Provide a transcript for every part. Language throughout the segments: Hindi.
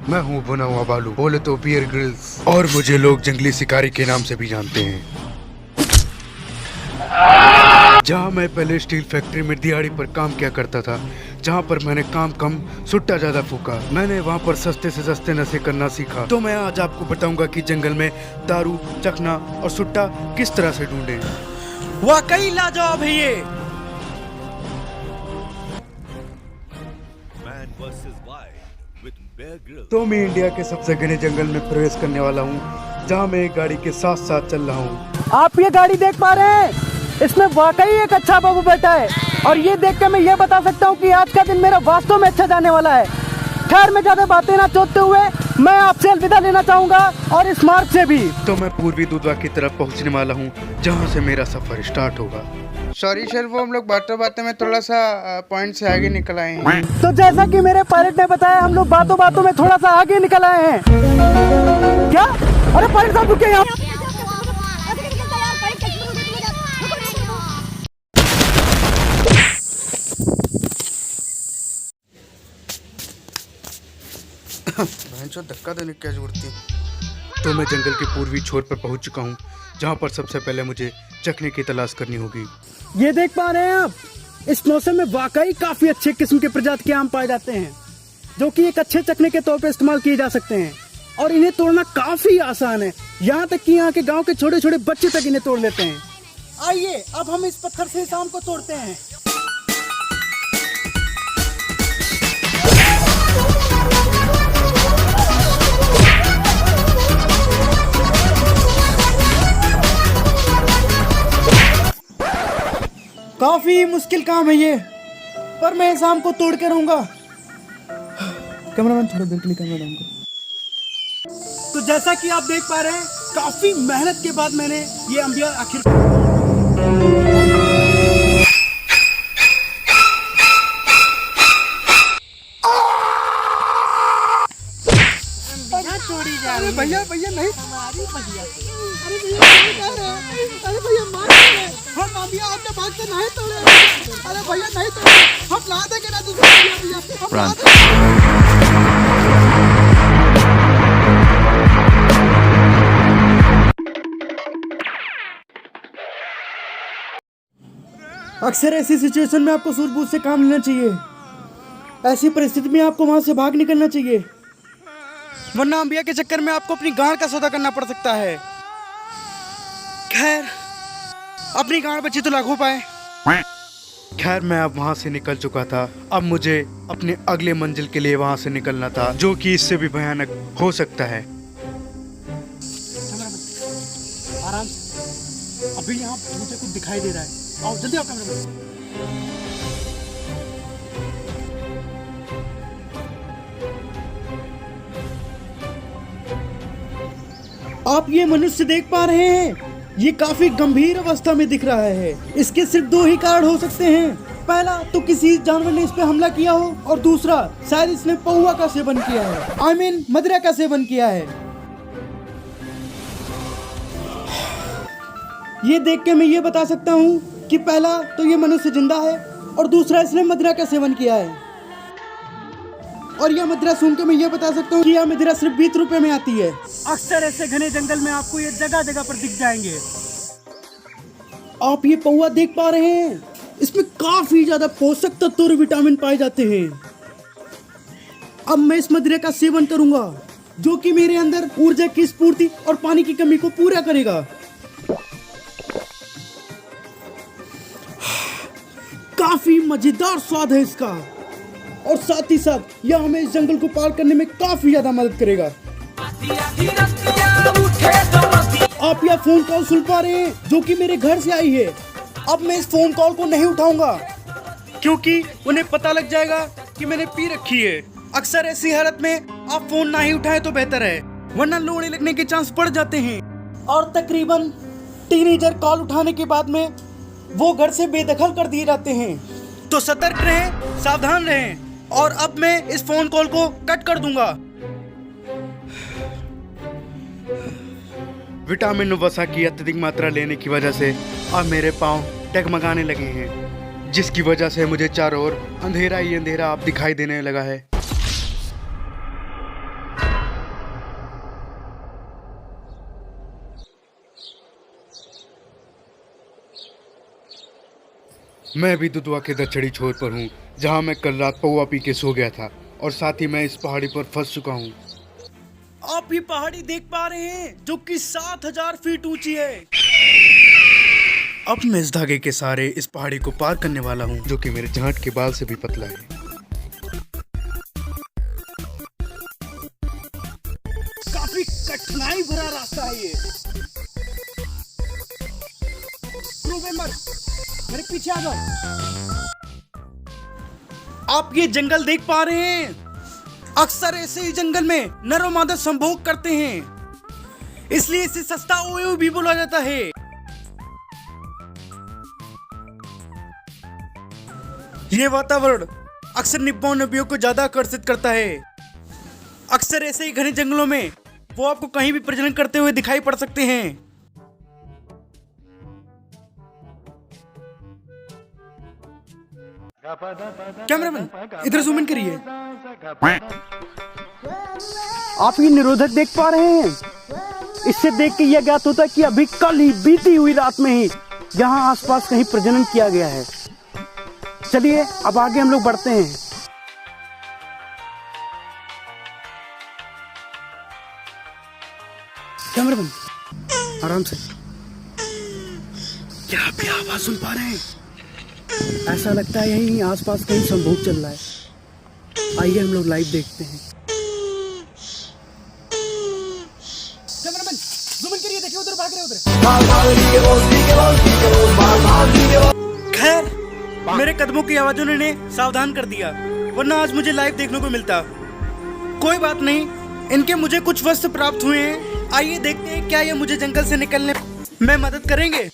मैं हूँ बना हुआ बालू, बोले तो बियर ग्रिल्स, और मुझे लोग जंगली शिकारी के नाम से भी जानते हैं। जहाँ मैं पहले स्टील फैक्ट्री में दिहाड़ी पर काम किया करता था, जहाँ पर मैंने काम कम सुट्टा ज्यादा फूका, मैंने वहाँ पर सस्ते से सस्ते नशे करना सीखा। तो मैं आज आपको बताऊंगा कि जंगल में दारू, चखना और सुट्टा किस तरह से ढूंढे। वाकई लाजवाब है ये। तो मैं इंडिया के सबसे घने जंगल में प्रवेश करने वाला हूँ, जहाँ मैं एक गाड़ी के साथ साथ चल रहा हूँ। आप ये गाड़ी देख पा रहे हैं, इसमें वाकई एक अच्छा बाबू बैठा है, और ये देख के मैं ये बता सकता हूँ कि आज का दिन मेरा वास्तव में अच्छा जाने वाला है। खैर, मैं ज्यादा बातें ना सोचते हुए मैं आपसे अलविदा लेना चाहूंगा, और इस मार्ग से भी। तो मैं पूर्वी दुधवा की तरफ पहुँचने वाला हूँ, जहाँ से मेरा सफर स्टार्ट होगा। सॉरी सर, वो हम लोग बातों बातों में थोड़ा सा पॉइंट से आगे निकल आए हैं। तो जैसा कि मेरे पायलट ने बताया, हम लोग बातों बातों में थोड़ा सा आगे निकल आए हैं। क्या? अरे पायलट साहब रुके यहाँ। भैंसो धक्का देने की क्या जरूरत थी। तो मैं जंगल के पूर्वी छोर पर पहुंच चुका हूं, जहां पर सबसे पहले मुझे चखने की तलाश करनी होगी। ये देख पा रहे हैं आप, इस मौसम में वाकई काफी अच्छे किस्म के प्रजाति के आम पाए जाते हैं, जो कि एक अच्छे चखने के तौर पर इस्तेमाल किए जा सकते हैं, और इन्हें तोड़ना काफी आसान है। यहाँ तक कि यहाँ के गांव के छोटे छोटे बच्चे तक इन्हें तोड़ लेते हैं। आइए अब हम इस पत्थर से इस आम को तोड़ते हैं। काफी मुश्किल काम है ये, पर मैं इस आम को तोड़ के रहूंगा। कैमरामैन थोड़ा देर के लिए कैमरामैन को। तो जैसा कि आप देख पा रहे हैं, काफी मेहनत के बाद मैंने ये अंबिया आखिर तोड़ी जा रही है। भैया भैया नहीं, हमारी भैया। अरे भैया नहीं कह रहे, अरे भैया मार रहे हैं। हम अंबिया आपने भाग से नहीं तोड़े। अरे भैया नहीं तोड़े, हम ला देंगे ना दूसरे भैया, हम ला देंगे। अक्सर ऐसी सिचुएशन में आपको सूझबूझ से काम लेना चाहिए। ऐसी परिस्थिति में आपको वहां से भाग निकलना चाहिए, वरना अंबिया के चक्कर में आपको अपनी गांड का सौदा करना पड़ सकता है। खैर, अपनी गांड बची तो लाखों पाए। खैर, मैं अब वहां से निकल चुका था। अब मुझे अपने अगले मंजिल के लिए वहां से निकलना था, जो कि इससे भी भयानक हो सकता है। आराम से, अभी यहाँ मुझे कुछ दिखाई दे रहा है। आओ जल्दी आओ कैमरामैन। आप ये मनुष्य देख पा रहे हैं, ये काफी गंभीर अवस्था में दिख रहा है। इसके सिर्फ दो ही कारण हो सकते हैं। पहला तो किसी जानवर ने इस पे हमला किया हो, और दूसरा शायद इसने पौवा का सेवन किया है, I mean, मदिरा का सेवन किया है। ये देख के मैं ये बता सकता हूँ कि पहला तो ये मनुष्य जिंदा है, और दूसरा इसने मदिरा का सेवन किया है। और यह मदिरा सुन के मैं ये बता सकता हूँ कि यह मदिरा सिर्फ 20 रुपए में आती है। अक्सर ऐसे घने जंगल में आपको ये जगह जगह पर दिख जाएंगे। आप ये पौवा देख पा रहे हैं, इसमें काफी ज्यादा पोषक तत्व और विटामिन पाए जाते हैं। अब मैं इस मदिरा का सेवन करूंगा, जो कि मेरे अंदर ऊर्जा की स्फूर्ति और पानी की कमी को पूरा करेगा। काफी मजेदार स्वाद है इसका, और साथ ही साथ यह हमें इस जंगल को पार करने में काफी ज्यादा मदद करेगा। आप यह फोन कॉल सुन पा रहे हैं, जो कि मेरे घर से आई है। अब मैं इस फोन कॉल को नहीं उठाऊंगा, क्योंकि उन्हें पता लग जाएगा कि मैंने पी रखी है। अक्सर ऐसी हालत में आप फोन ना ही उठाएं तो बेहतर है, वरना लोड़े लगने के चांस बढ़ जाते हैं। और तकरीबन टीनेजर कॉल उठाने के बाद में वो घर से बेदखल कर दिए जाते हैं। तो सतर्क रहें, सावधान रहें। और अब मैं इस फोन कॉल को कट कर दूंगा। विटामिन वसा की अत्यधिक मात्रा लेने की वजह से अब मेरे पाँव टगमगाने लगे हैं, जिसकी वजह से मुझे चारों ओर अंधेरा ही अंधेरा अब दिखाई देने लगा है। मैं भी दुधवा के दक्षिणी छोर पर हूँ, जहाँ मैं कल रात पौवा पी के सो गया था और साथ ही मैं इस पहाड़ी पर फंस चुका हूँ। आप ये पहाड़ी देख पा रहे हैं जो कि 7000 फीट ऊंची है। अब मैं इस धागे के सहारे इस पहाड़ी को पार करने वाला हूँ, जो कि मेरे जांट के बाल से भी पतला है। काफी कठिनाई भरा रास्ता है ये। क्रू मेंबर, मेरे पीछे आ जाओ। आप ये जंगल देख पा रहे हैं, अक्सर ऐसे ही जंगल में नर और मादा संभोग करते हैं, इसलिए इसे सस्ता ओयो भी बोला जाता है। ये वातावरण अक्सर निप्पो नबियों को ज्यादा आकर्षित करता है। अक्सर ऐसे ही घने जंगलों में वो आपको कहीं भी प्रजनन करते हुए दिखाई पड़ सकते हैं। कैमरामैन, इधर जूम इन करिए। आप ये निरोधक देख पा रहे हैं, इससे देख के यह ज्ञात होता है कि अभी कल ही बीती हुई रात में ही यहाँ आसपास कहीं प्रजनन किया गया है। चलिए अब आगे हम लोग बढ़ते हैं। कैमरामैन, आराम से। क्या आप ये आवाज सुन पा रहे हैं? ऐसा लगता है यहीं आसपास कहीं संभोग चल रहा है। आइए हम लोग लाइव देखते हैं। कैमरामैन, जूम इन करिए, देखिए उधर भाग रहे उधर। खैर, मेरे कदमों की आवाजों ने सावधान कर दिया, वरना आज मुझे लाइव देखने को मिलता। कोई बात नहीं, इनके मुझे कुछ वस्त्र प्राप्त हुए हैं। आइए देखते हैं क्या ये मुझे जंगल से निकलने में मदद करेंगे।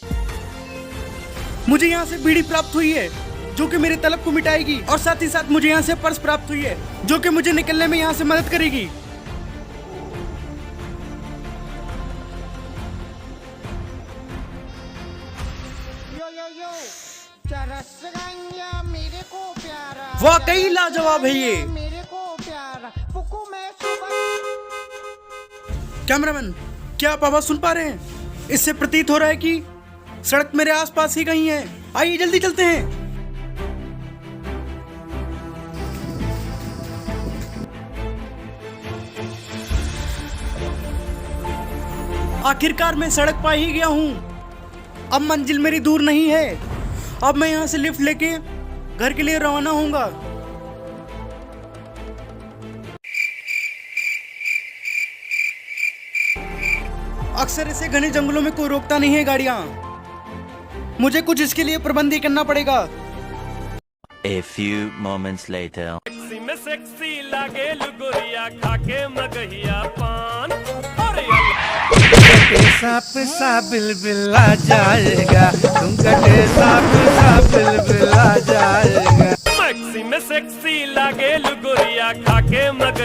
मुझे यहाँ से बीड़ी प्राप्त हुई है जो कि मेरे तलब को मिटाएगी, और साथ ही साथ मुझे यहाँ से पर्स प्राप्त हुई है जो कि मुझे निकलने में यहाँ से मदद करेगी। वाकई लाजवाब है ये। कैमरामैन, क्या आप आवाज सुन पा रहे हैं? इससे प्रतीत हो रहा है कि सड़क मेरे आसपास ही कहीं है। आइए जल्दी चलते हैं। आखिरकार मैं सड़क पा ही गया हूँ। अब मंजिल मेरी दूर नहीं है। अब मैं यहाँ से लिफ्ट लेके घर के लिए रवाना होऊंगा। अक्सर ऐसे घने जंगलों में कोई रोकता नहीं है गाड़ियाँ। मुझे कुछ इसके लिए प्रबंध ही करना पड़ेगा। A few moments later. में सेक्सी लागे लुगोरिया खाके मगहिया पान सांप सा बिलबिला जाएगा, तुम कटे सांप सा बिलबिला जाएगा। मैक्सी में सेक्सी लागे लुगोरिया खाके मगहिया